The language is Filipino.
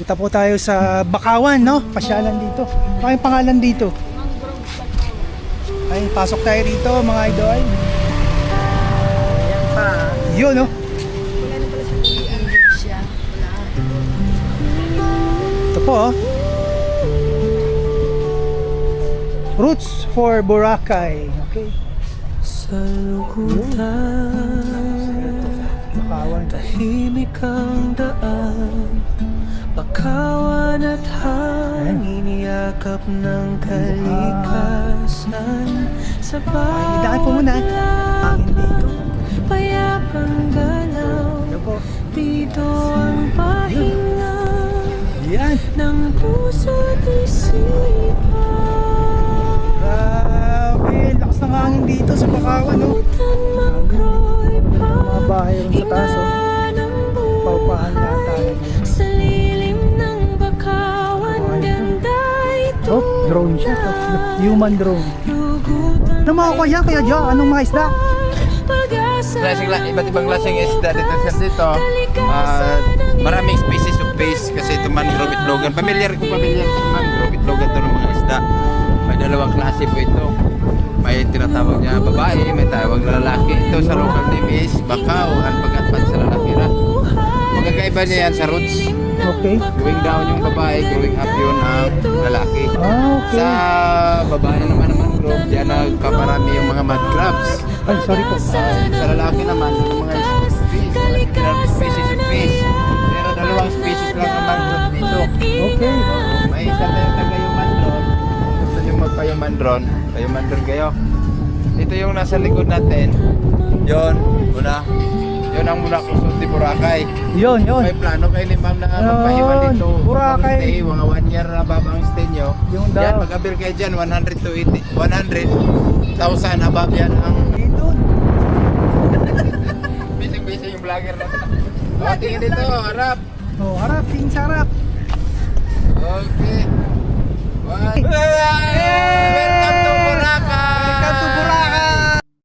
Dito po tayo sa Bakawan, no? Pasyalan dito. Ano yung pangalan dito? Ay, pasok tayo dito, mga idol. Ayan pa. Yun, no? Ito po, oh. Roots for Boracay. Okay. Sa lugutan, Bakawan. tahimik ang daan, bakawan at hangin, yakap ng kalikasan. Sa Ay, daan po muna. Hangin dito. payapang galaw, Ito po. dito ang pahinga Yan. ng puso't isipan. Grabe, lakas ng hangin dito sa Bakawan, no? Mga bahay rin sa taas, oh. Paupahan yata. Sa lilim ng bakawan, ganda ito. Oh, drone siya. Human drone. Ano mga kuya? Kaya dyan, anong mga isda? Iba't ibang klaseng isda dito. Maraming species of fish kasi ito mangrove itlogan. Familiar sa mangrove itlogan ito ng mga isda. May dalawang klase po ito. May tinatawag niya babae, may tawag na lalaki. Ito sa local name is bakaw, ang pag-atpan sa lalaki na. Magkakaiba niya yan sa roots. Okay. Going down yung babae, going up yun ang lalaki. Ah, okay. Sa babae naman ng mangrove, diyan nagpaparami yung mga mud crabs. Ay, sorry po. Sa lalaki naman, yung mga fish, mga species of fish. Pero dalawang species lang ang mangrove dito. Okay. May isa tayong taga-yuman drone. Gusto nyo magpa-yuman drone? Pa-yuman drone kayo. Ito yung nasa likod natin. Yon, muna. Yun ang muna kusot di Boracay. Yun, yun. May plano kay Limam na magpahiwan dito. Boracay. Stay, mga 1 year na babang stay nyo. Yung daw. Yan, mag-abil kayo dyan, 100 to 80, 100,000 above yan ang Dito. busy yung vlogger natin. O, tingin dito, harap. Oh, harap, tingin sa harap. Okay.